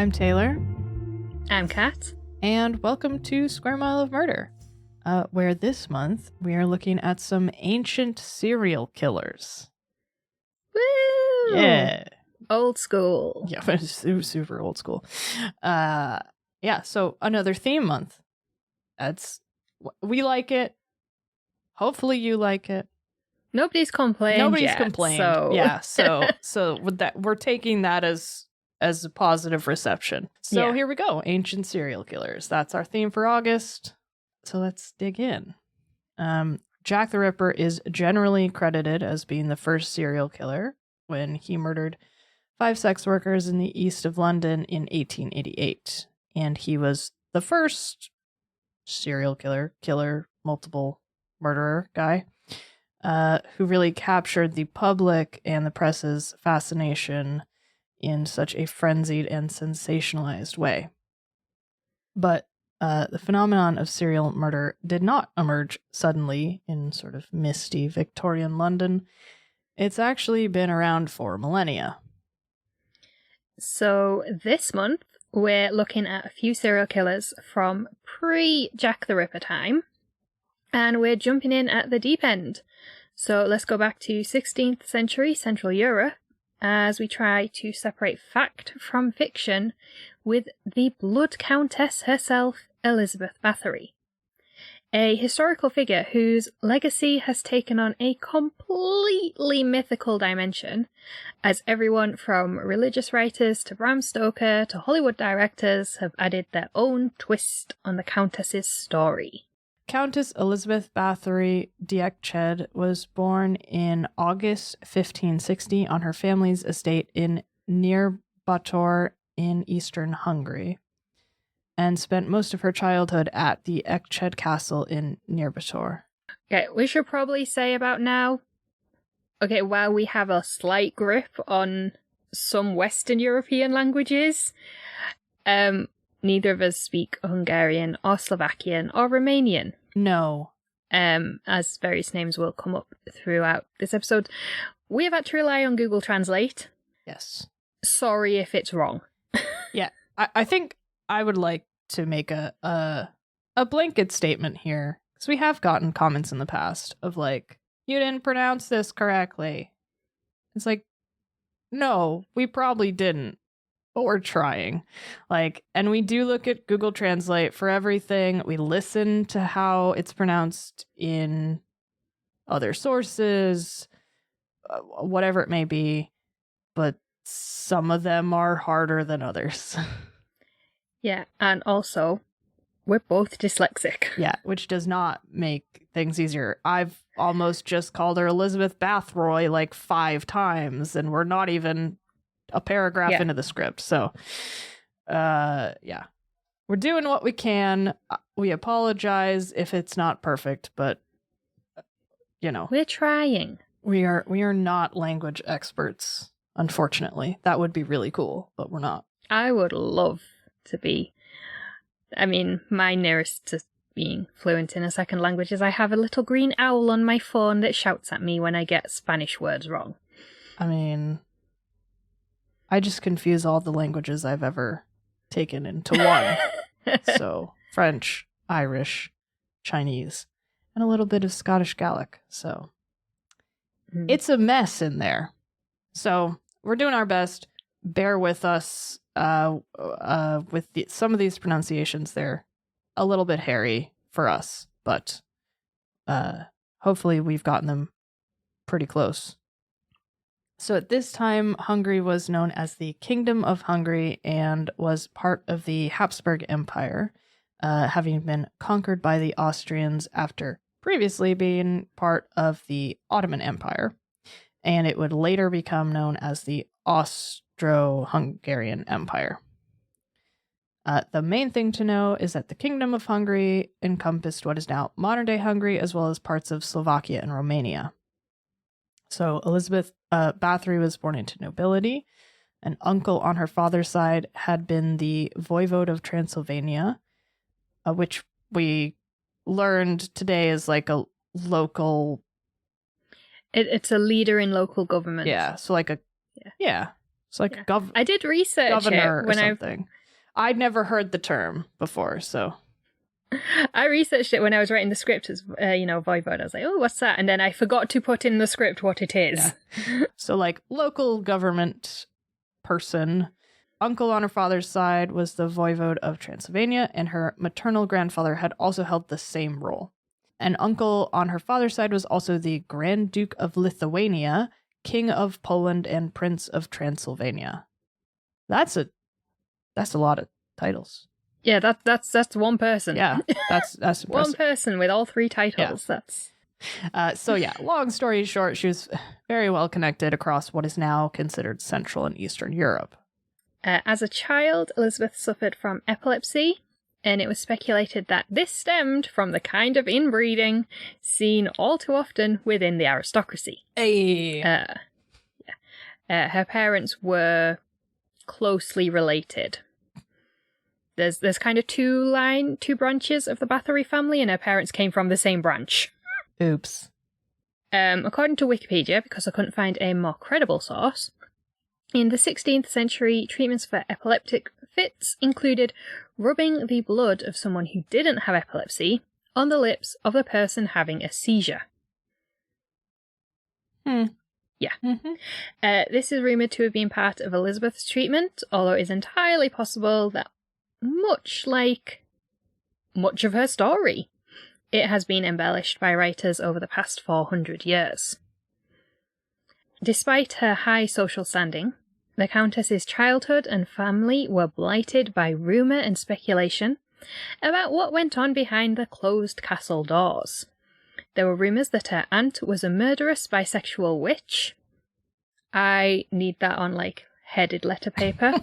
I'm Taylor. I'm Kat. And welcome to Square Mile of Murder, where this month we are looking at some ancient serial killers. Woo! Yeah. Old school. Yeah, super old school. So another theme month. We like it. Hopefully you like it. Nobody's complained Nobody's yet, complained. So. Yeah, so with that, we're taking that as a positive reception. So Here we go. Ancient serial killers. That's our theme for August. So let's dig in. Jack the Ripper is generally credited as being the first serial killer when he murdered 5 sex workers in the east of London in 1888. And he was the first serial killer, multiple murderer guy, who really captured the public and the press's fascination in such a frenzied and sensationalized way. But the phenomenon of serial murder did not emerge suddenly in sort of misty Victorian London. It's actually been around for millennia. So this month, we're looking at a few serial killers from pre-Jack the Ripper time, and we're jumping in at the deep end. So let's go back to 16th century Central Europe as we try to separate fact from fiction with the Blood Countess herself, Elizabeth Bathory, a historical figure whose legacy has taken on a completely mythical dimension, as everyone from religious writers to Bram Stoker to Hollywood directors have added their own twist on the Countess's story. Countess Elizabeth Bathory d'Eched was born in August 1560 on her family's estate near Bathory in eastern Hungary, and spent most of her childhood at the Eched Castle near Bathory. Okay, we should probably say about now, while we have a slight grip on some Western European languages, neither of us speak Hungarian or Slovakian or Romanian. No. As various names will come up throughout this episode. We have had to rely on Google Translate. Yes. Sorry if it's wrong. Yeah, I think I would like to make a blanket statement here, because we have gotten comments in the past of like, you didn't pronounce this correctly. It's like, no, we probably didn't. But we're trying. And we do look at Google Translate for everything. We listen to how it's pronounced in other sources, whatever it may be. But some of them are harder than others. Yeah, and also, we're both dyslexic. Yeah, which does not make things easier. I've almost just called her Elizabeth Bathory 5 times, and we're not even a paragraph into the script. So, we're doing what we can. We apologize if it's not perfect, but we're trying. We are not language experts, unfortunately. That would be really cool, but we're not. I would love to be. I mean, my nearest to being fluent in a second language is I have a little green owl on my phone that shouts at me when I get Spanish words wrong. I mean, I just confuse all the languages I've ever taken into one. So, French, Irish, Chinese, and a little bit of Scottish Gaelic. So, It's a mess in there. So, we're doing our best. Bear with us with some of these pronunciations. They're a little bit hairy for us, but hopefully we've gotten them pretty close. So at this time, Hungary was known as the Kingdom of Hungary and was part of the Habsburg Empire, having been conquered by the Austrians after previously being part of the Ottoman Empire. And it would later become known as the Austro-Hungarian Empire. The main thing to know is that the Kingdom of Hungary encompassed what is now modern-day Hungary, as well as parts of Slovakia and Romania. So Elizabeth Bathory was born into nobility. An uncle on her father's side had been the voivode of Transylvania, which we learned today is a local... It's a leader in local government. Yeah, so It's like I did research governor it or when something. I'd never heard the term before, so... I researched it when I was writing the script as, voivode. I was like, oh, what's that? And then I forgot to put in the script what it is. Yeah. So, like, local government person. Uncle on her father's side was the voivode of Transylvania, and her maternal grandfather had also held the same role. An uncle on her father's side was also the Grand Duke of Lithuania, King of Poland, and Prince of Transylvania. That's a lot of titles. Yeah, that's one person. Yeah, that's impressive. One person with all 3 titles. Yeah. That's so yeah, long story short, she was very well connected across what is now considered Central and Eastern Europe. As a child, Elizabeth suffered from epilepsy, and it was speculated that this stemmed from the kind of inbreeding seen all too often within the aristocracy. Hey. Her parents were closely related. There's kind of two branches of the Bathory family, and her parents came from the same branch. Oops. According to Wikipedia, because I couldn't find a more credible source, in the 16th century, treatments for epileptic fits included rubbing the blood of someone who didn't have epilepsy on the lips of the person having a seizure. Yeah. Mm-hmm. This is rumoured to have been part of Elizabeth's treatment, although it is entirely possible that much of her story, it has been embellished by writers over the past 400 years. Despite her high social standing, the Countess's childhood and family were blighted by rumour and speculation about what went on behind the closed castle doors. There were rumours that her aunt was a murderous bisexual witch. I need that on, headed letter paper.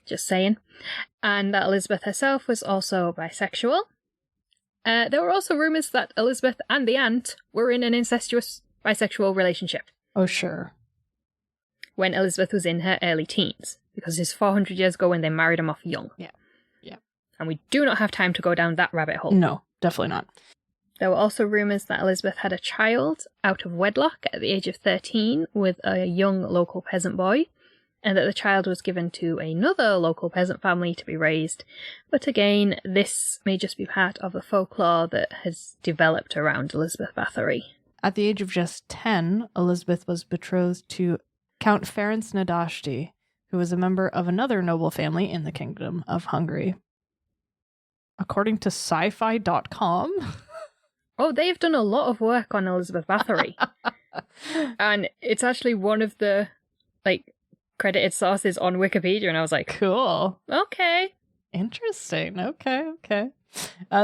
Just saying. And that Elizabeth herself was also bisexual. There were also rumours that Elizabeth and the aunt were in an incestuous bisexual relationship. Oh, sure. When Elizabeth was in her early teens, because it's 400 years ago when they married him off young. Yeah. And we do not have time to go down that rabbit hole. No, definitely not. There were also rumours that Elizabeth had a child out of wedlock at the age of 13 with a young local peasant boy, and that the child was given to another local peasant family to be raised. But again, this may just be part of the folklore that has developed around Elizabeth Bathory. At the age of just 10, Elizabeth was betrothed to Count Ferenc Nadasdy, who was a member of another noble family in the Kingdom of Hungary. According to sci-fi.com... Oh, they've done a lot of work on Elizabeth Bathory. And it's actually one of the, credited sources on Wikipedia, and I was like... Cool. Okay. Interesting. Okay.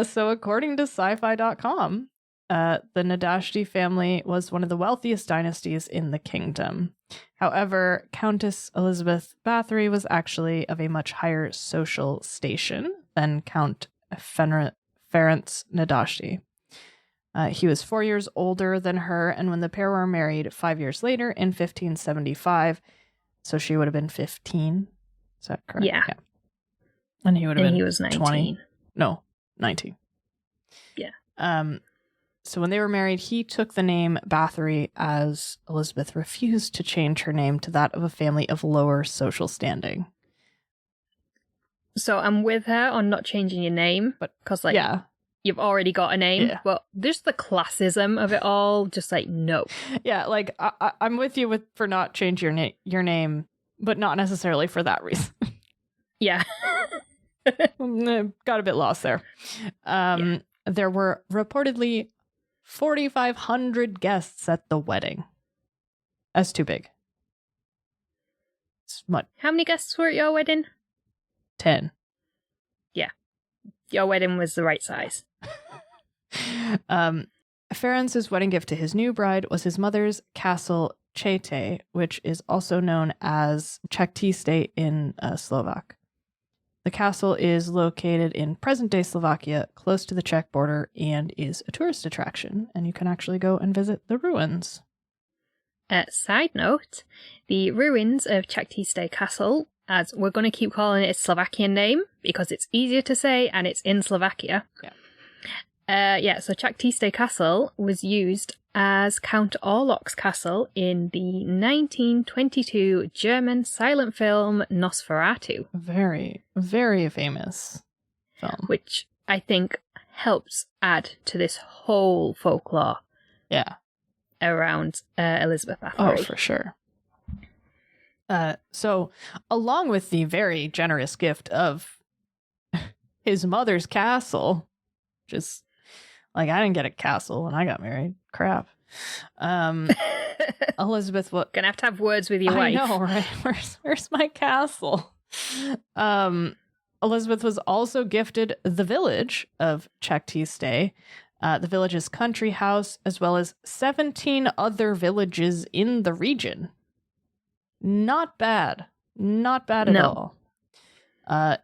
So according to sci-fi.com, the Nadasdy family was one of the wealthiest dynasties in the kingdom. However, Countess Elizabeth Bathory was actually of a much higher social station than Count Ferenc Nadasdy. He was 4 years older than her, and when the pair were married 5 years later in 1575, so she would have been 15. Is that correct? Yeah. And he would have been he was 19. 20. No, 19. Yeah. So when they were married, he took the name Bathory as Elizabeth refused to change her name to that of a family of lower social standing. So I'm with her on not changing your name, but because you've already got a name, but there's the classism of it all. Just no. Yeah, I'm with you for not changing your name, but not necessarily for that reason. Yeah. Got a bit lost there. There were reportedly 4,500 guests at the wedding. That's too big. How many guests were at your wedding? 10. Yeah. Your wedding was the right size. Ferenc's wedding gift to his new bride was his mother's castle Chapitres, which is also known as Chapitres in Slovak. The castle is located in present-day Slovakia, close to the Czech border, and is a tourist attraction, and you can actually go and visit the ruins. Side note, the ruins of Chapitres Castle, as we're going to keep calling it its Slovakian name, because it's easier to say and it's in Slovakia. So Chapitres Castle was used as Count Orlok's castle in the 1922 German silent film Nosferatu. Very, very famous film. Which I think helps add to this whole folklore. Yeah. Around Elizabeth Bathory. Oh, for sure. So, along with the very generous gift of his mother's castle, just like I didn't get a castle when I got married. Crap. Elizabeth, what? Gonna have to have words with your wife. I know, right? Where's my castle? Elizabeth was also gifted the village of Chapitres, the village's country house, as well as 17 other villages in the region. Not bad. Not bad at all.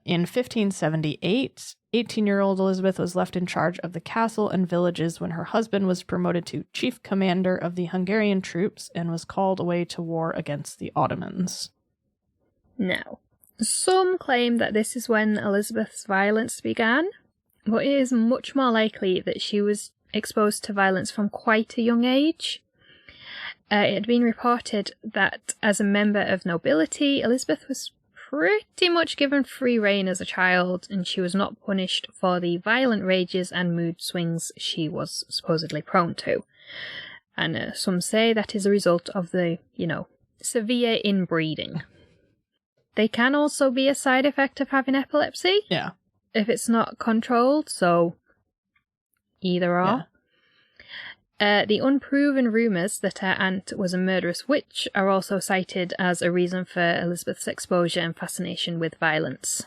In 1578, 18-year-old Elizabeth was left in charge of the castle and villages when her husband was promoted to chief commander of the Hungarian troops and was called away to war against the Ottomans. Now, some claim that this is when Elizabeth's violence began, but it is much more likely that she was exposed to violence from quite a young age. It had been reported that as a member of nobility, Elizabeth was pretty much given free rein as a child, and she was not punished for the violent rages and mood swings she was supposedly prone to. And some say that is a result of the, severe inbreeding. They can also be a side effect of having epilepsy. Yeah. If it's not controlled, so either or. Yeah. The unproven rumours that her aunt was a murderous witch are also cited as a reason for Elizabeth's exposure and fascination with violence.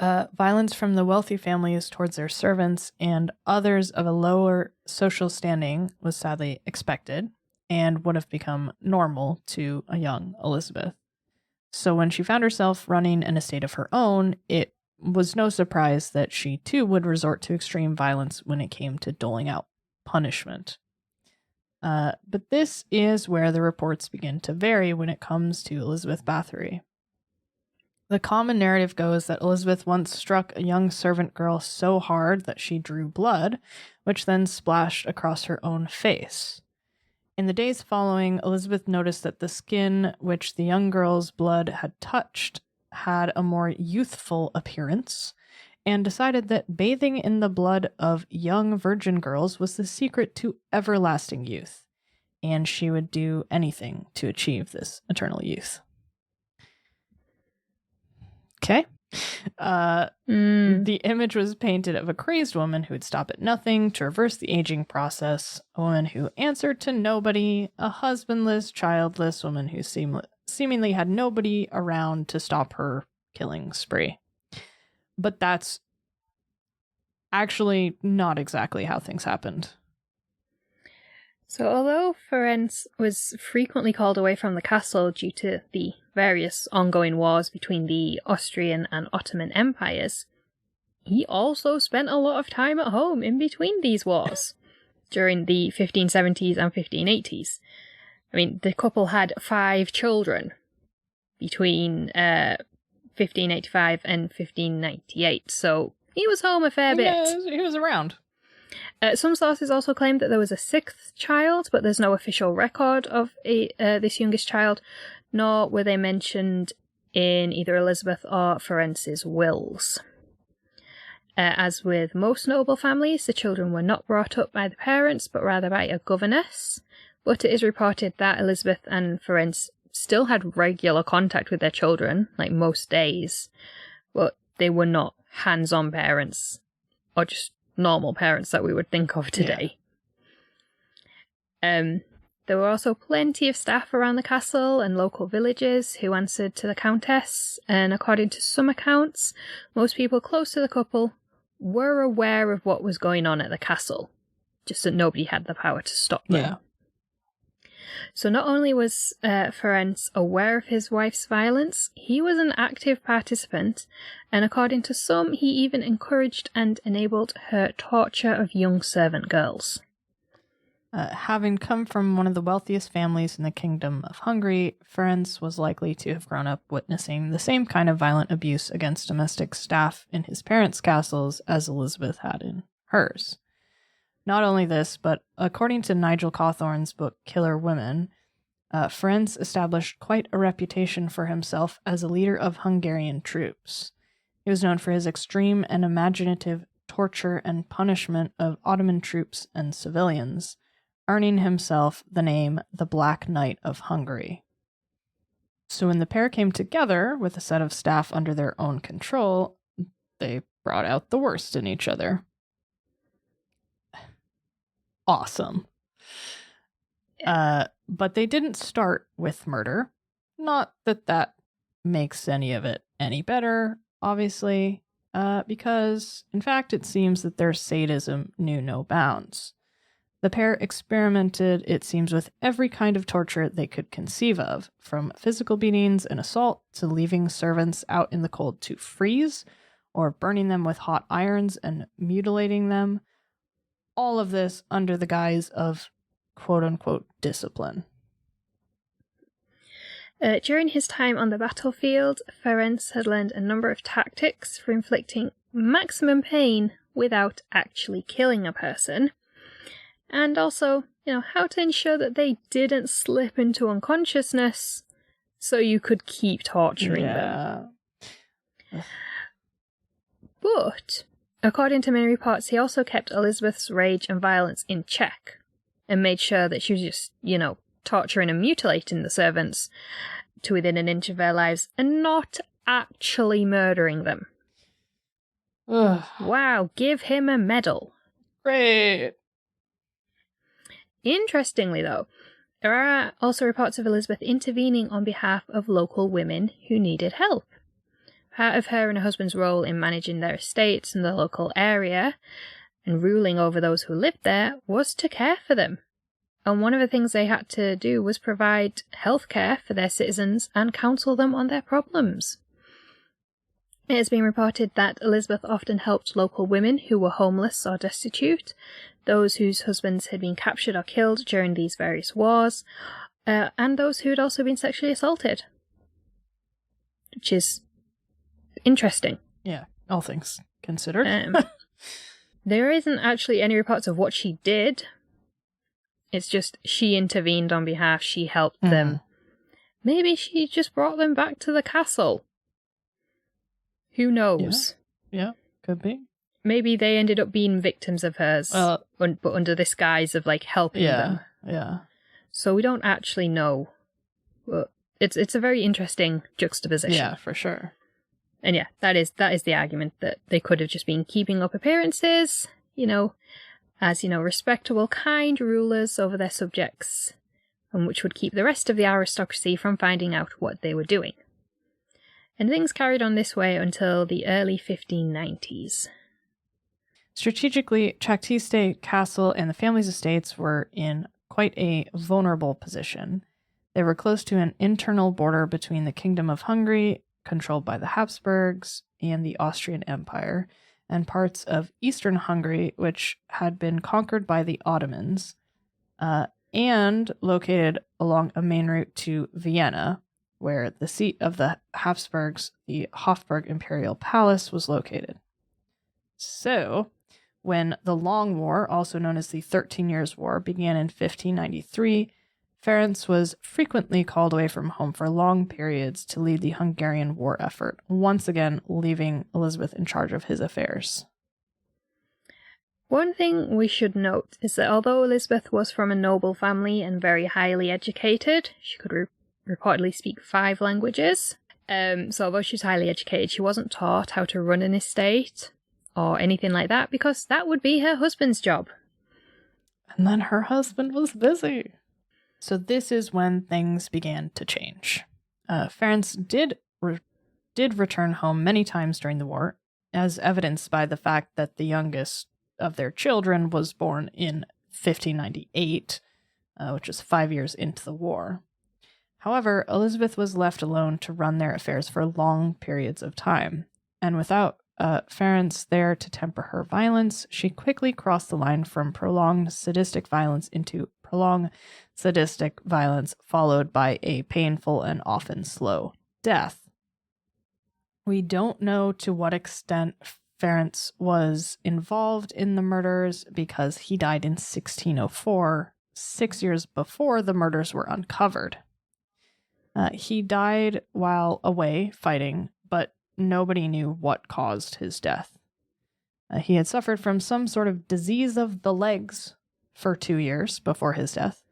Violence from the wealthy families towards their servants and others of a lower social standing was sadly expected and would have become normal to a young Elizabeth. So when she found herself running an estate of her own, it was no surprise that she too would resort to extreme violence when it came to doling out punishment. But this is where the reports begin to vary when it comes to Elizabeth Bathory. The common narrative goes that Elizabeth once struck a young servant girl so hard that she drew blood, which then splashed across her own face. In the days following, Elizabeth noticed that the skin which the young girl's blood had touched had a more youthful appearance, and decided that bathing in the blood of young virgin girls was the secret to everlasting youth, and she would do anything to achieve this eternal youth. Okay. The image was painted of a crazed woman who would stop at nothing to reverse the aging process, a woman who answered to nobody, a husbandless, childless woman who seemingly had nobody around to stop her killing spree. But that's actually not exactly how things happened. So although Ferenc was frequently called away from the castle due to the various ongoing wars between the Austrian and Ottoman empires, he also spent a lot of time at home in between these wars during the 1570s and 1580s. I mean, the couple had 5 children between 1585 and 1598, so he was home a fair bit. He was around. Some sources also claim that there was a 6th child, but there's no official record of this youngest child, nor were they mentioned in either Elizabeth or Ferenc's wills. As with most noble families, the children were not brought up by the parents, but rather by a governess. But it is reported that Elizabeth and Ferenc still had regular contact with their children, like most days, but they were not hands-on parents, or just normal parents that we would think of today. Yeah. There were also plenty of staff around the castle and local villages who answered to the Countess, and according to some accounts, most people close to the couple were aware of what was going on at the castle, just that nobody had the power to stop them. Yeah. So not only was Ferenc aware of his wife's violence, he was an active participant, and according to some, he even encouraged and enabled her torture of young servant girls. Having come from one of the wealthiest families in the Kingdom of Hungary, Ferenc was likely to have grown up witnessing the same kind of violent abuse against domestic staff in his parents' castles as Elizabeth had in hers. Not only this, but according to Nigel Cawthorne's book Killer Women, Ferenc established quite a reputation for himself as a leader of Hungarian troops. He was known for his extreme and imaginative torture and punishment of Ottoman troops and civilians, earning himself the name the Black Knight of Hungary. So when the pair came together with a set of staff under their own control, they brought out the worst in each other. Awesome. But they didn't start with murder. Not that that makes any of it any better, obviously, because, in fact, it seems that their sadism knew no bounds. The pair experimented, it seems, with every kind of torture they could conceive of, from physical beatings and assault to leaving servants out in the cold to freeze, or burning them with hot irons and mutilating them. All of this under the guise of quote-unquote discipline. During his time on the battlefield, Ferenc had learned a number of tactics for inflicting maximum pain without actually killing a person. And also, how to ensure that they didn't slip into unconsciousness so you could keep torturing them. But, according to many reports, he also kept Elizabeth's rage and violence in check and made sure that she was just, torturing and mutilating the servants to within an inch of their lives and not actually murdering them. Ugh. Wow, give him a medal. Great. Interestingly, though, there are also reports of Elizabeth intervening on behalf of local women who needed help. Part of her and her husband's role in managing their estates in the local area and ruling over those who lived there was to care for them. And one of the things they had to do was provide health care for their citizens and counsel them on their problems. It has been reported that Elizabeth often helped local women who were homeless or destitute, those whose husbands had been captured or killed during these various wars, and those who had also been sexually assaulted. Which is interesting. Yeah, all things considered. There isn't actually any reports of what she did. It's just she intervened on behalf, she helped them. Maybe she just brought them back to the castle. Who knows? Yeah, could be. Maybe they ended up being victims of hers, but under this guise of helping them. Yeah. So we don't actually know. But it's a very interesting juxtaposition. Yeah, for sure. And yeah, that is the argument, that they could have just been keeping up appearances, as, respectable, kind rulers over their subjects, and which would keep the rest of the aristocracy from finding out what they were doing. And things carried on this way until the early 1590s. Strategically, Chapitres Castle and the family's estates were in quite a vulnerable position. They were close to an internal border between the Kingdom of Hungary, controlled by the Habsburgs, and the Austrian Empire, and parts of eastern Hungary, which had been conquered by the Ottomans, and located along a main route to Vienna, where the seat of the Habsburgs, the Hofburg Imperial Palace, was located. So, when the Long War, also known as the 13 Years' War, began in 1593, Ferenc was frequently called away from home for long periods to lead the Hungarian war effort, once again leaving Elizabeth in charge of his affairs. One thing we should note is that although Elizabeth was from a noble family and very highly educated, she could reportedly speak 5 languages. So although she was highly educated, she wasn't taught how to run an estate or anything like that, because that would be her husband's job. And then her husband was busy. So this is when things began to change. Ferenc did return home many times during the war, as evidenced by the fact that the youngest of their children was born in 1598, which was 5 years into the war. However, Elizabeth was left alone to run their affairs for long periods of time, and without Ferenc there to temper her violence, she quickly crossed the line from prolonged sadistic violence into prolonged sadistic violence, followed by a painful and often slow death. We don't know to what extent Ferenc was involved in the murders because he died in 1604, 6 years before the murders were uncovered. He died while away fighting, but nobody knew what caused his death. He had suffered from some sort of disease of the legs for 2 years before his death,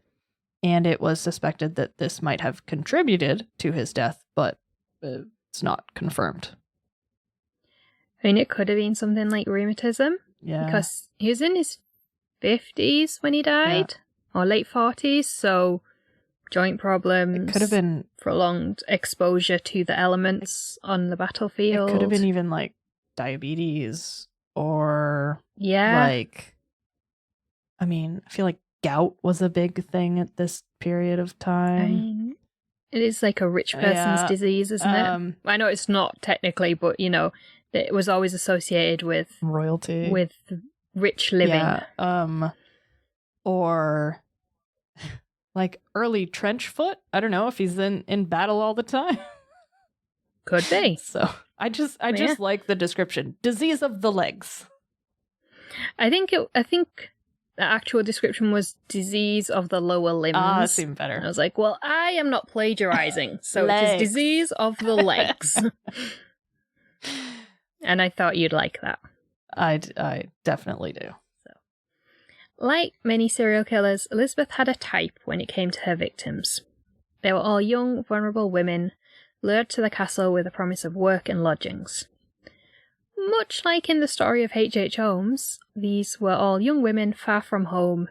and it was suspected that this might have contributed to his death, but it's not confirmed. I mean, it could have been something like rheumatism. Yeah. Because he was in his 50s when he died, or late 40s, so joint problems. It could have been prolonged exposure to the elements on the battlefield. It could have been even like diabetes or I feel like gout was a big thing at this period of time. I mean, it is like a rich person's disease, isn't it? I know it's not technically, but it was always associated with royalty, with rich living. Yeah. Or like early trench foot. I don't know if he's in battle all the time. Could be. So I just like the description. Disease of the legs. I think the actual description was disease of the lower limbs. Ah, that seemed better. And I was like, well, I am not plagiarizing, so it is disease of the legs. And I thought you'd like that. I definitely do. So, like many serial killers, Elizabeth had a type when it came to her victims. They were all young, vulnerable women, lured to the castle with the promise of work and lodgings. Much like in the story of H.H. Holmes, these were all young women far from home,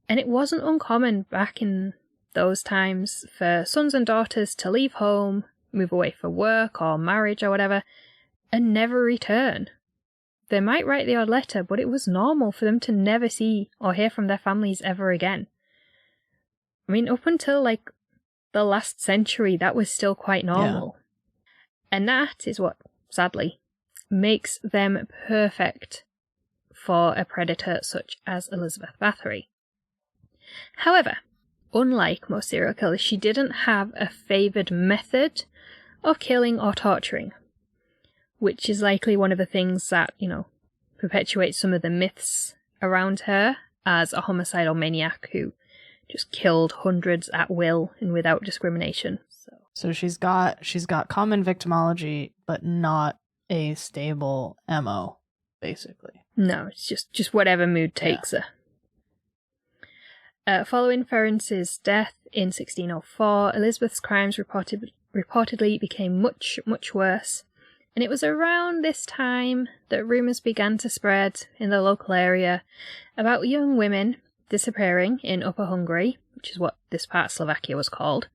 and it wasn't uncommon back in those times for sons and daughters to leave home, move away for work or marriage or whatever, and never return. They might write the odd letter, but it was normal for them to never see or hear from their families ever again. I mean, up until like the last century, that was still quite normal. Yeah. And that is what, sadly, makes them perfect for a predator such as Elizabeth Bathory. However, unlike most serial killers, she didn't have a favoured method of killing or torturing, which is likely one of the things that, perpetuates some of the myths around her as a homicidal maniac who just killed hundreds at will and without discrimination. So she's got common victimology, but not a stable MO, basically. No, it's just whatever mood takes her. Following Ferenc's death in 1604, Elizabeth's crimes reportedly became much, much worse, and it was around this time that rumours began to spread in the local area about young women disappearing in Upper Hungary, which is what this part of Slovakia was called,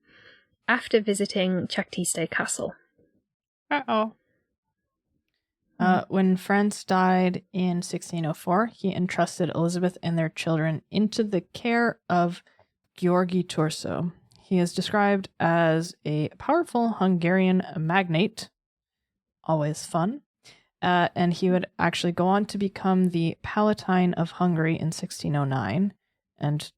after visiting Chapitres Castle. Uh-oh. When Ferenc died in 1604, he entrusted Elizabeth and their children into the care of György Torso. He is described as a powerful Hungarian magnate, always fun, and he would actually go on to become the Palatine of Hungary in 1609, and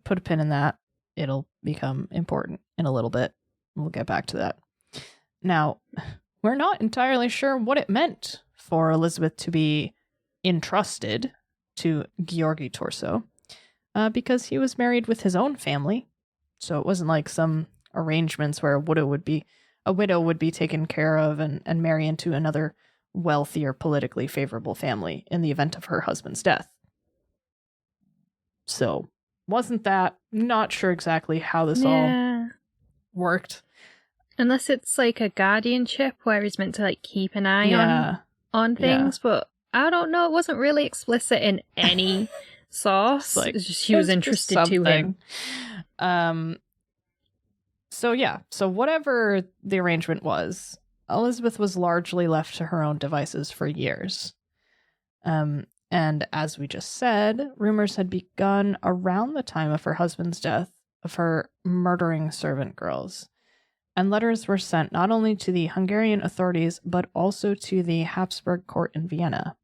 put a pin in that. It'll become important in a little bit. We'll get back to that. Now, we're not entirely sure what it meant for Elizabeth to be entrusted to György Torso, because he was married with his own family, so it wasn't like some arrangements where a widow would be taken care of and marry into another wealthier, politically favorable family in the event of her husband's death. So, wasn't that? Not sure exactly how this all worked. Unless it's like a guardianship where he's meant to like keep an eye on things, but I don't know. It wasn't really explicit in any source. Like, it's just she was interested to him. So whatever the arrangement was, Elizabeth was largely left to her own devices for years. And as we just said, rumors had begun around the time of her husband's death of her murdering servant girls. And letters were sent not only to the Hungarian authorities, but also to the Habsburg court in Vienna.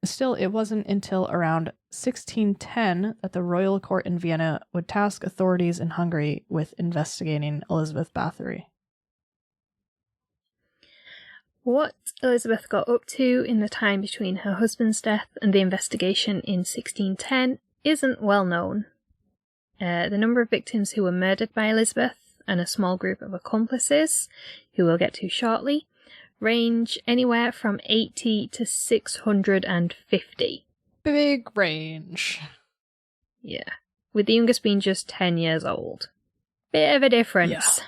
Still, it wasn't until around 1610 that the royal court in Vienna would task authorities in Hungary with investigating Elizabeth Bathory. What Elizabeth got up to in the time between her husband's death and the investigation in 1610 isn't well known. The number of victims who were murdered by Elizabeth and a small group of accomplices, who we'll get to shortly, range anywhere from 80 to 650. Big range. Yeah, with the youngest being just 10 years old. Bit of a difference. Yeah.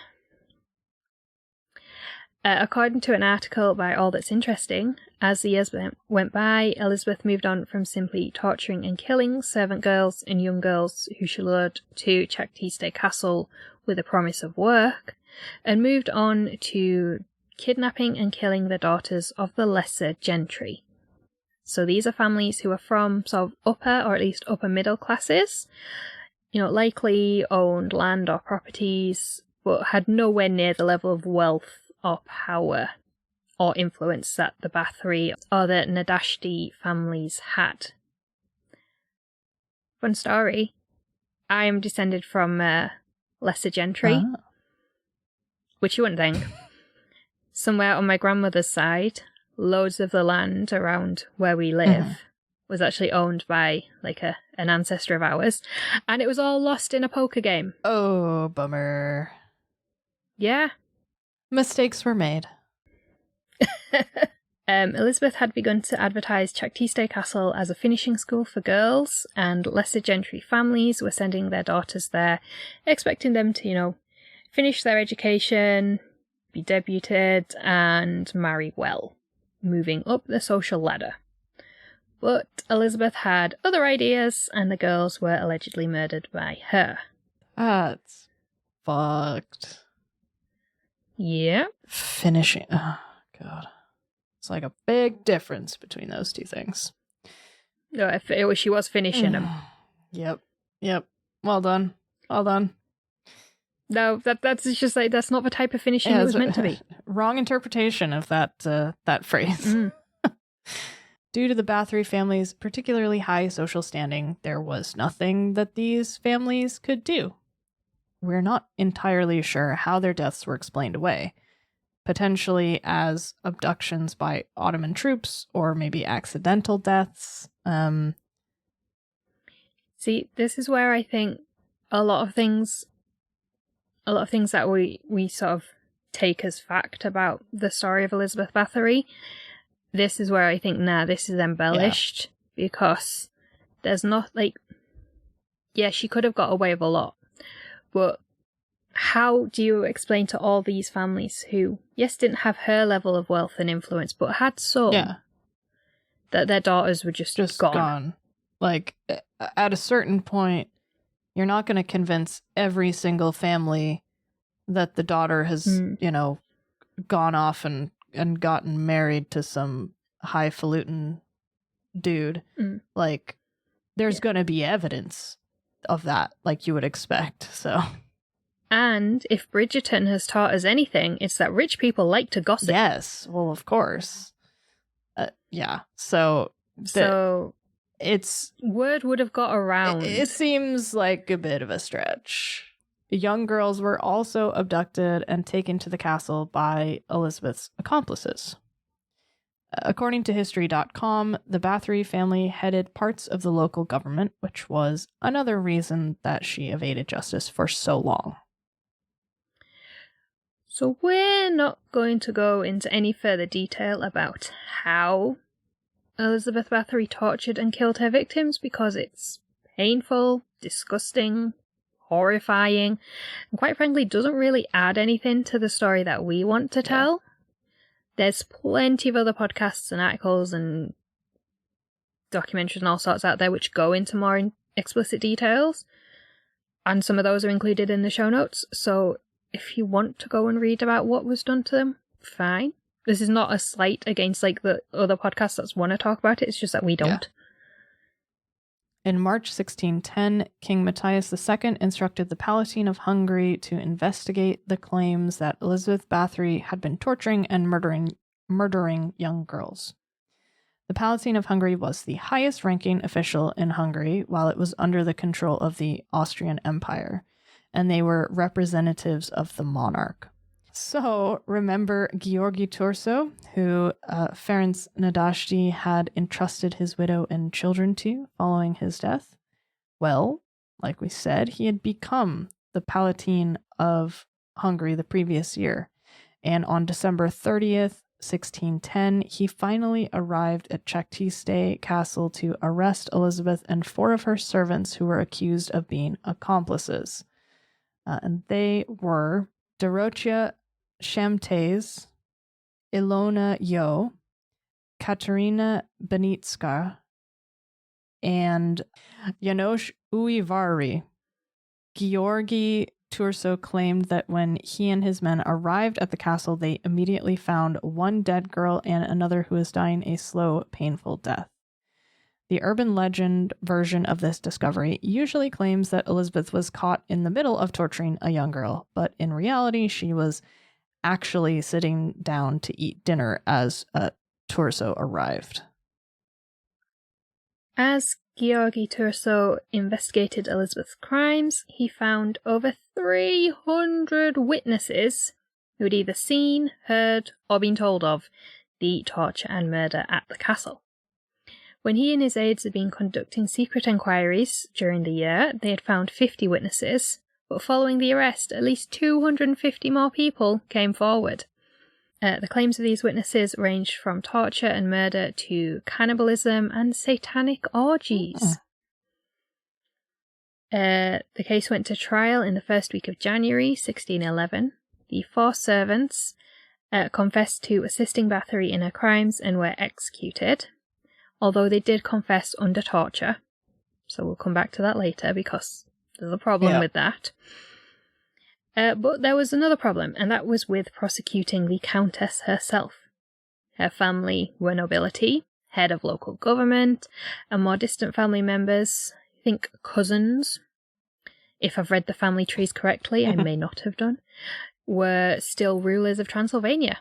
According to an article by All That's Interesting, as the years went by, Elizabeth moved on from simply torturing and killing servant girls and young girls who she lured to Chapitres Castle with a promise of work, and moved on to kidnapping and killing the daughters of the lesser gentry. So these are families who are from sort of upper or at least upper middle classes, likely owned land or properties, but had nowhere near the level of wealth or power or influence that the Bathory or the Nadashti families had. Fun story, I am descended from lesser gentry, which you wouldn't think. Somewhere on my grandmother's side, loads of the land around where we live was actually owned by an ancestor of ours, and it was all lost in a poker game. Oh, bummer. Yeah. Mistakes were made. Elizabeth had begun to advertise Chapitres Castle as a finishing school for girls, and lesser gentry families were sending their daughters there, expecting them to, finish their education, be debuted, and marry well, moving up the social ladder. But Elizabeth had other ideas, and the girls were allegedly murdered by her. That's fucked. Yeah. Finishing. Oh, God. It's like a big difference between those two things. No, she was finishing them. Yep. Well done. No, that's just that's not the type of finishing it was meant to be. Wrong interpretation of that phrase. Due to the Bathory family's particularly high social standing, there was nothing that these families could do. We're not entirely sure how their deaths were explained away, potentially as abductions by Ottoman troops or maybe accidental deaths. See, this is where I think a lot of things that we sort of take as fact about the story of Elizabeth Bathory, this is where I think, this is embellished, because there's not, she could have got away with a lot. But how do you explain to all these families who, yes, didn't have her level of wealth and influence, but had some, that their daughters were just gone? At a certain point, you're not going to convince every single family that the daughter has, gone off and gotten married to some highfalutin dude. There's going to be evidence of that, like you would expect. So, and if Bridgerton has taught us anything, it's that rich people like to gossip. Yes, well, of course. So it's word would have got around. It seems like a bit of a stretch. Young girls were also abducted and taken to the castle by Elizabeth's accomplices. According to History.com, the Bathory family headed parts of the local government, which was another reason that she evaded justice for so long. So we're not going to go into any further detail about how Elizabeth Bathory tortured and killed her victims, because it's painful, disgusting, horrifying, and quite frankly doesn't really add anything to the story that we want to tell. There's plenty of other podcasts and articles and documentaries and all sorts out there which go into more explicit details, and some of those are included in the show notes. So if you want to go and read about what was done to them, fine. This is not a slight against the other podcasts that want to talk about it, it's just that we don't. Yeah. In March 1610, King Matthias II instructed the Palatine of Hungary to investigate the claims that Elizabeth Bathory had been torturing and murdering young girls. The Palatine of Hungary was the highest-ranking official in Hungary while it was under the control of the Austrian Empire, and they were representatives of the monarch. So, remember Georgi Torso, who Ferenc Nadashti had entrusted his widow and children to following his death? Well, like we said, he had become the Palatine of Hungary the previous year. And on December 30th, 1610, he finally arrived at Chapitres Castle to arrest Elizabeth and 4 of her servants who were accused of being accomplices. And they were Dorothea Shamtes, Ilona Yo, Katerina Benitska, and Janosch Uivari. Georgi Turso claimed that when he and his men arrived at the castle, they immediately found one dead girl and another who was dying a slow, painful death. The urban legend version of this discovery usually claims that Elizabeth was caught in the middle of torturing a young girl, but in reality, she was actually sitting down to eat dinner as Turso arrived. As Georgi Turso investigated Elizabeth's crimes, he found over 300 witnesses who had either seen, heard, or been told of the torture and murder at the castle. When he and his aides had been conducting secret inquiries during the year, they had found 50 witnesses, but following the arrest, at least 250 more people came forward. The claims of these witnesses ranged from torture and murder to cannibalism and satanic orgies. The case went to trial in the first week of January 1611. The 4 servants confessed to assisting Bathory in her crimes and were executed, although they did confess under torture. So we'll come back to that later because there's a problem with that. But there was another problem, and that was with prosecuting the Countess herself. Her family were nobility, head of local government, and more distant family members, I think cousins, if I've read the family trees correctly, I may not have done, were still rulers of Transylvania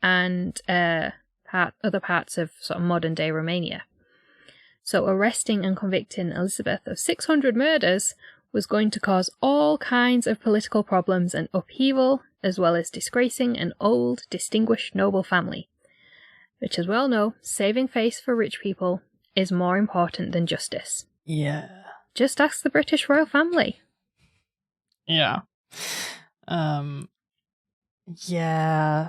and other parts of sort of modern-day Romania. So arresting and convicting Elizabeth of 600 murders was going to cause all kinds of political problems and upheaval, as well as disgracing an old, distinguished noble family. Which, as we all know, saving face for rich people is more important than justice. Yeah. Just ask the British royal family. Yeah. Yeah.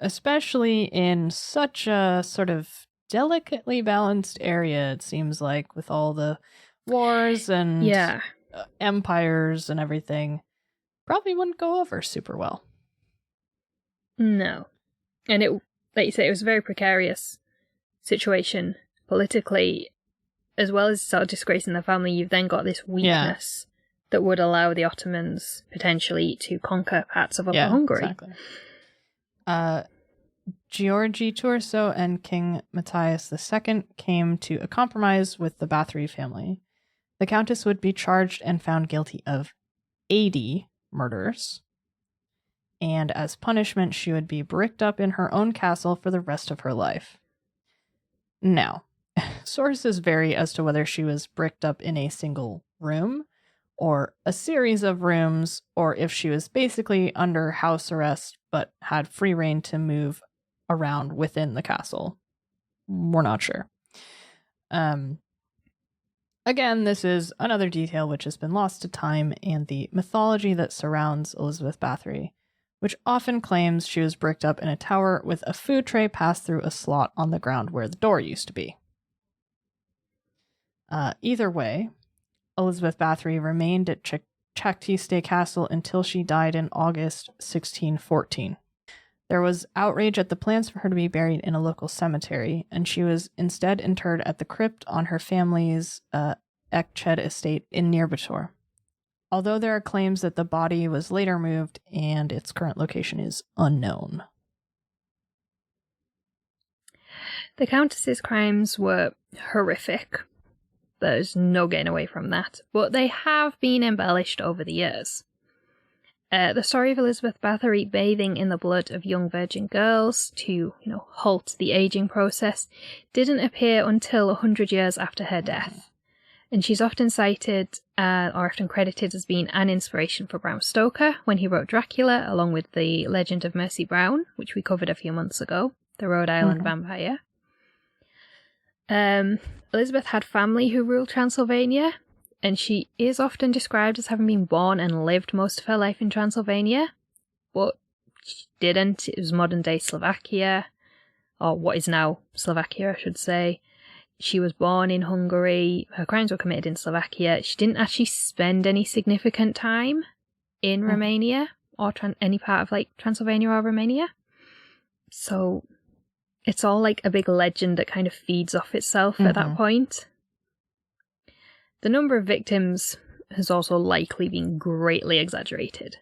Especially in such a sort of delicately balanced area, it seems like, with all the wars and empires and everything, probably wouldn't go over super well. No. And it, like you say, it was a very precarious situation politically, as well as sort of disgracing the family. You've then got this weakness that would allow the Ottomans potentially to conquer parts of Upper Hungary. Exactly. Georgi Turso and King Matthias II came to a compromise with the Bathory family. The Countess would be charged and found guilty of 80 murders, and as punishment, she would be bricked up in her own castle for the rest of her life. Now, sources vary as to whether she was bricked up in a single room, or a series of rooms, or if she was basically under house arrest but had free reign to move around within the castle. We're not sure. Again, this is another detail which has been lost to time and the mythology that surrounds Elizabeth Bathory, which often claims she was bricked up in a tower with a food tray passed through a slot on the ground where the door used to be. Either way, Elizabeth Bathory remained at Chapitres Castle until she died in August 1614. There was outrage at the plans for her to be buried in a local cemetery, and she was instead interred at the crypt on her family's Ekched estate in Début. Although there are claims that the body was later moved and its current location is unknown. The Countess's crimes were horrific. There's no getting away from that, but they have been embellished over the years. The story of Elizabeth Bathory bathing in the blood of young virgin girls to, halt the aging process didn't appear until 100 years after her death. And she's often cited or often credited as being an inspiration for Bram Stoker when he wrote Dracula, along with The Legend of Mercy Brown, which we covered a few months ago, the Rhode Island vampire. Elizabeth had family who ruled Transylvania, and she is often described as having been born and lived most of her life in Transylvania, but she didn't. It was modern-day Slovakia, or what is now Slovakia, I should say. She was born in Hungary. Her crimes were committed in Slovakia. She didn't actually spend any significant time in Romania or any part of like Transylvania or Romania. So it's all like a big legend that kind of feeds off itself at that point. The number of victims has also likely been greatly exaggerated.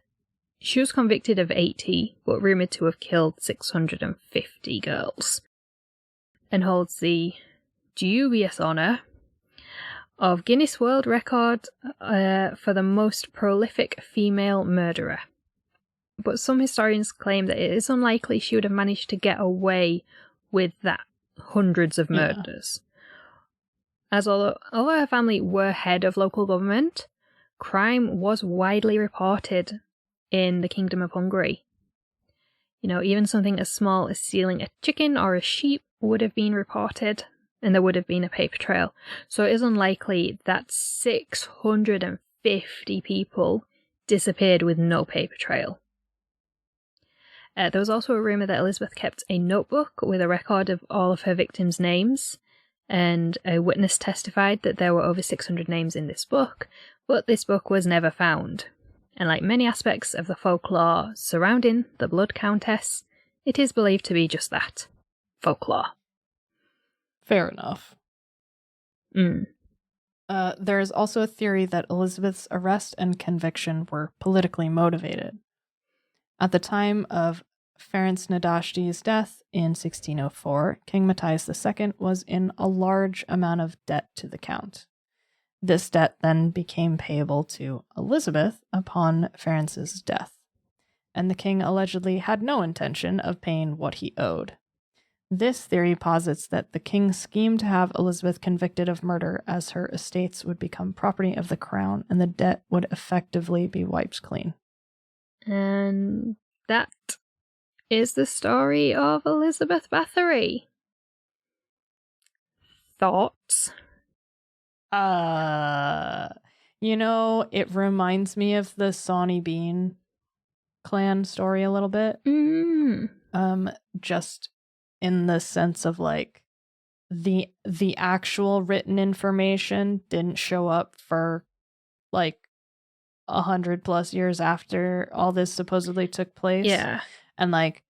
She was convicted of 80, but rumoured to have killed 650 girls, and holds the dubious honour of Guinness World Record for the most prolific female murderer. But some historians claim that it is unlikely she would have managed to get away with that hundreds of murders. As although her family were head of local government, crime was widely reported in the Kingdom of Hungary. You know, even something as small as stealing a chicken or a sheep would have been reported, and there would have been a paper trail. So it is unlikely that 650 people disappeared with no paper trail. There was also a rumour that Elizabeth kept a notebook with a record of all of her victims' names, and a witness testified that there were over 600 names in this book, but this book was never found. And like many aspects of the folklore surrounding the Blood Countess, it is believed to be just that, folklore. Fair enough. There is also a theory that Elizabeth's arrest and conviction were politically motivated. At the time of Ferenc Nadasdy's death in 1604, King Matthias II was in a large amount of debt to the count. This debt then became payable to Elizabeth upon Ferenc's death, and the king allegedly had no intention of paying what he owed. This theory posits that the king schemed to have Elizabeth convicted of murder, as her estates would become property of the crown and the debt would effectively be wiped clean. And that is the story of Elizabeth Bathory. Thoughts? You know, it reminds me of the Sawney Bean clan story a little bit. Just in the sense of like the actual written information didn't show up for like 100+ years after all this supposedly took place. Yeah. And like,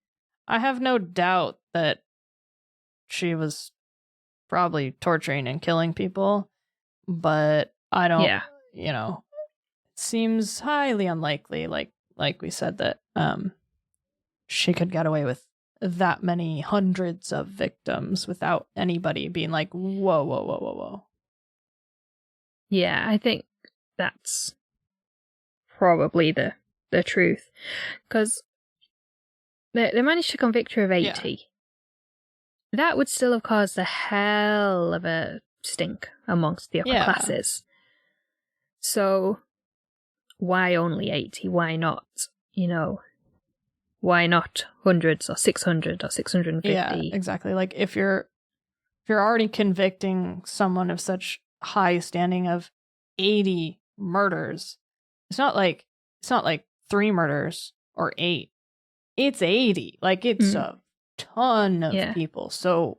I have no doubt that she was probably torturing and killing people, but I don't, you know, it seems highly unlikely, like we said, that she could get away with that many hundreds of victims without anybody being like, whoa. Yeah, I think that's probably the truth, because they managed to convict her of 80. Yeah. That would still have caused a hell of a stink amongst the upper classes. So why only 80? Why not, you know, why not hundreds or 600 or 650? Yeah, exactly. Like if you're already convicting someone of such high standing of 80 murders, it's not like 3 murders or 8. It's 80. Like it's a ton of people. So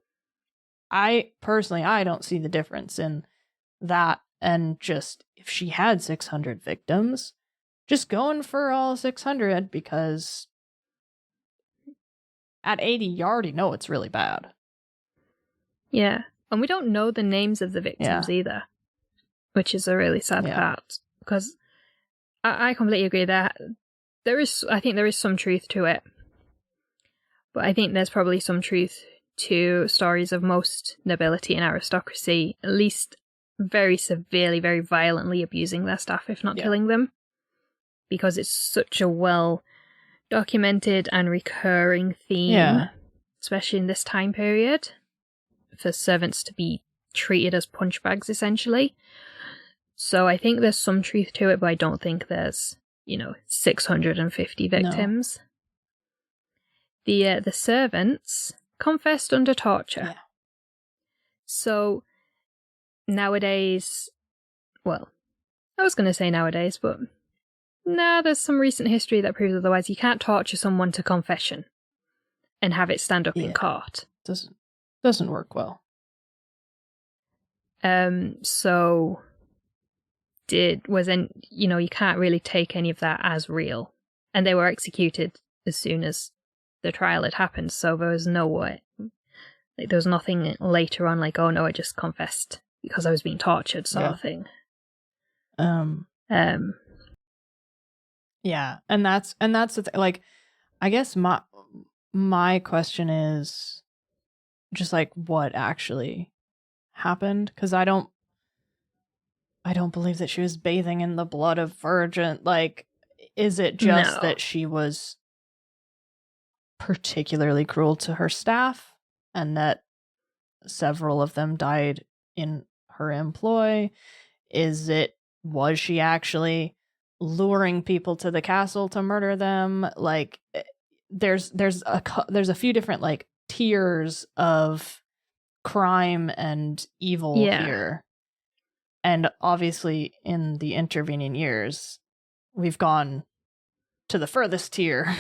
I don't see the difference in that, and just if she had 600 victims, just going for all 600, because at 80 you already know it's really bad. Yeah. And we don't know the names of the victims either, which is a really sad part, because I completely agree that I think there is some truth to it. But I think there's probably some truth to stories of most nobility and aristocracy, at least very severely, very violently abusing their staff, if not killing them. Because it's such a well-documented and recurring theme, especially in this time period, for servants to be treated as punch bags, essentially. So I think there's some truth to it, but I don't think there's, 650 victims. No. The servants confessed under torture. Yeah. So nowadays, well, I was going to say nowadays, but there's some recent history that proves otherwise. You can't torture someone to confession and have it stand up in court. Doesn't work well. So you can't really take any of that as real. And they were executed as soon as the trial had happened, so there was no way. Like, there was nothing later on like, oh no, I just confessed because I was being tortured, sort of thing. Yeah, and that's the like, I guess my question is just like, what actually happened? Because I don't believe that she was bathing in the blood of virgin. Like, is it just that she was particularly cruel to her staff and that several of them died in her employ? Was she actually luring people to the castle to murder them? Like, there's a few different like tiers of crime and evil here. And obviously in the intervening years, we've gone to the furthest tier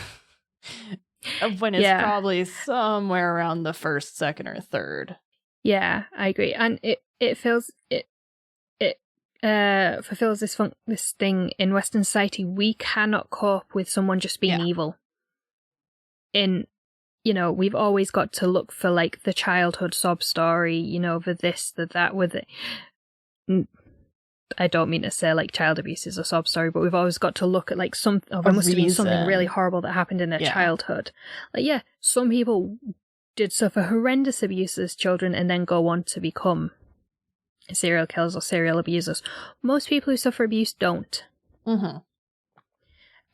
of when it's probably somewhere around the first, second, or third. Yeah, I agree. And it feels it fulfills this thing in Western society. We cannot cope with someone just being evil. We've always got to look for like the childhood sob story, the this, the that with it. I don't mean to say like child abuse is a sob story, but we've always got to look at like there must have been something really horrible that happened in their childhood. Like, some people did suffer horrendous abuse as children and then go on to become serial killers or serial abusers. Most people who suffer abuse don't. Mm-hmm.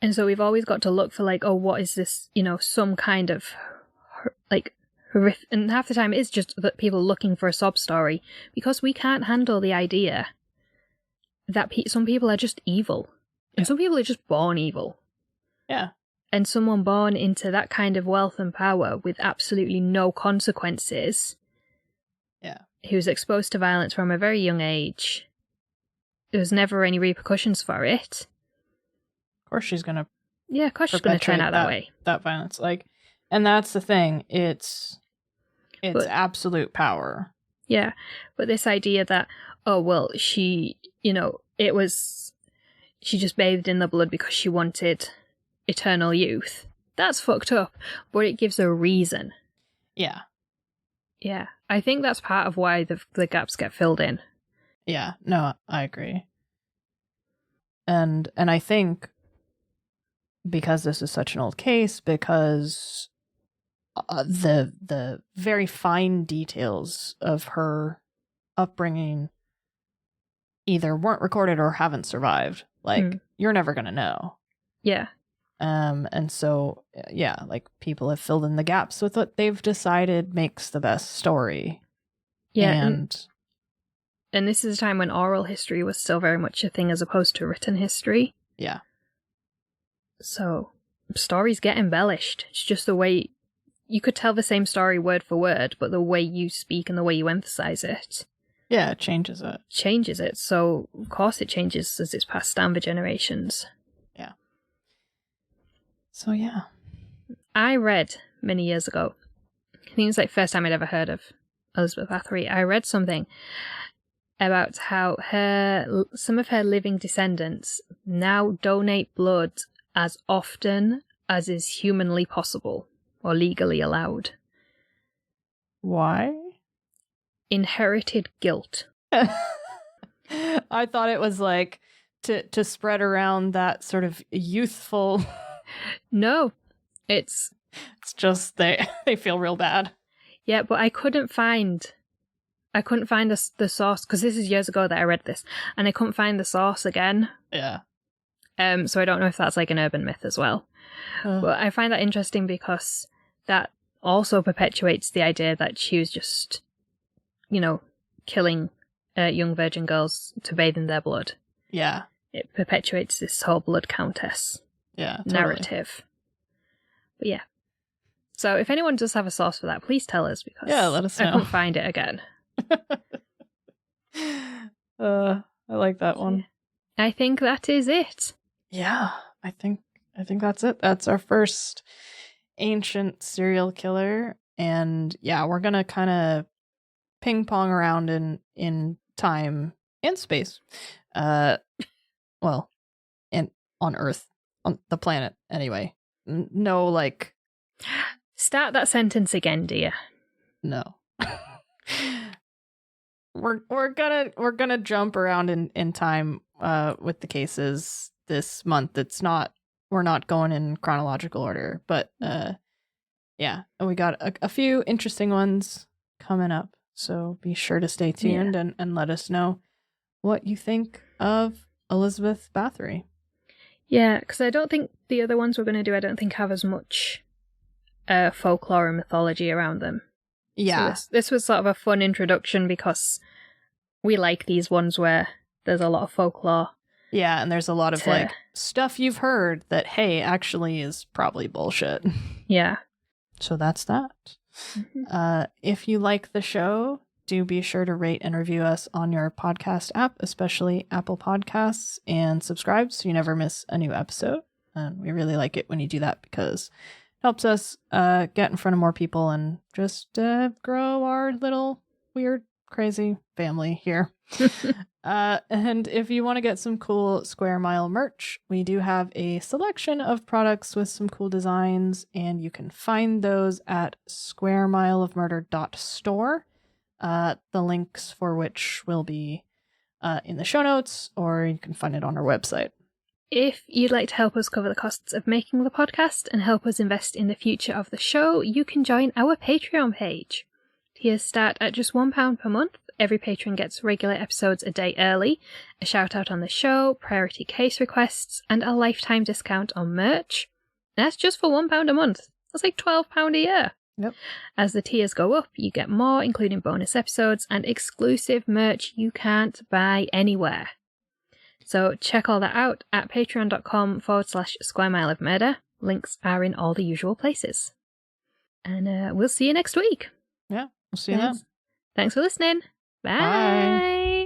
And so we've always got to look for like, oh, what is this, some kind of like horrific, and half the time it's just that people looking for a sob story because we can't handle the idea that some people are just evil and some people are just born evil. Yeah. And someone born into that kind of wealth and power with absolutely no consequences, who's exposed to violence from a very young age, there was never any repercussions for it. Of course she's gonna turn out that way. That violence, like, and that's the thing. It's absolute power. Yeah, but this idea that she, she just bathed in the blood because she wanted eternal youth. That's fucked up, but it gives a reason. Yeah. Yeah, I think that's part of why the gaps get filled in. Yeah, no, I agree. And I think because this is such an old case, because the very fine details of her upbringing either weren't recorded or haven't survived. Like, you're never going to know. Yeah. And so, like, people have filled in the gaps with what they've decided makes the best story. Yeah. And this is a time when oral history was still very much a thing as opposed to written history. Yeah. So, stories get embellished. It's just the way you could tell the same story word for word, but the way you speak and the way you emphasize it. Yeah, it changes it. Changes it. So, of course, it changes as it's passed down the generations. Yeah. So, yeah. I read many years ago, I think it's like the first time I'd ever heard of Elizabeth Bathory. I read something about how some of her living descendants now donate blood as often as is humanly possible or legally allowed. Why? Inherited guilt. I thought it was like to spread around that sort of youthful. No, it's just they feel real bad. Yeah, but I couldn't find the source, because this is years ago that I read this, and I couldn't find the source again. Yeah. So I don't know if that's like an urban myth as well. But I find that interesting because that also perpetuates the idea that she was just, killing young virgin girls to bathe in their blood. Yeah. It perpetuates this whole Blood Countess narrative. But yeah. So if anyone does have a source for that, please tell us, because let us know. I couldn't find it again. I like that one. I think that is it. Yeah, I think that's it. That's our first ancient serial killer. And yeah, we're gonna kind of ping pong around in time and space. Well, and on Earth, on the planet anyway. No, like, start that sentence again, dear. no. We're gonna jump around in time with the cases this month. We're not going in chronological order, but yeah, and we got a few interesting ones coming up. So be sure to stay tuned and let us know what you think of Elizabeth Bathory. Yeah, because I don't think the other ones we're going to do, I don't think have as much folklore and mythology around them. Yeah. So this was sort of a fun introduction because we like these ones where there's a lot of folklore. Yeah, and there's a lot of like stuff you've heard that, hey, actually is probably bullshit. Yeah. So that's that. Mm-hmm. If you like the show, do be sure to rate and review us on your podcast app, especially Apple Podcasts, and subscribe so you never miss a new episode. And we really like it when you do that because it helps us get in front of more people and just grow our little weird, crazy family here. And if you want to get some cool Square Mile merch, we do have a selection of products with some cool designs, and you can find those at squaremileofmurder.store. The links for which will be in the show notes, or you can find it on our website. If you'd like to help us cover the costs of making the podcast and help us invest in the future of the show, you can join our Patreon page. Tiers start at just £1 per month. Every patron gets regular episodes a day early, a shout out on the show, priority case requests, and a lifetime discount on merch. And that's just for £1 a month. That's like £12 a year. Yep. As the tiers go up, you get more, including bonus episodes and exclusive merch you can't buy anywhere. So check all that out at patreon.com/Square Mile of Murder. Links are in all the usual places. And we'll see you next week. Yeah, we'll see you then. Thanks for listening. Bye. Bye.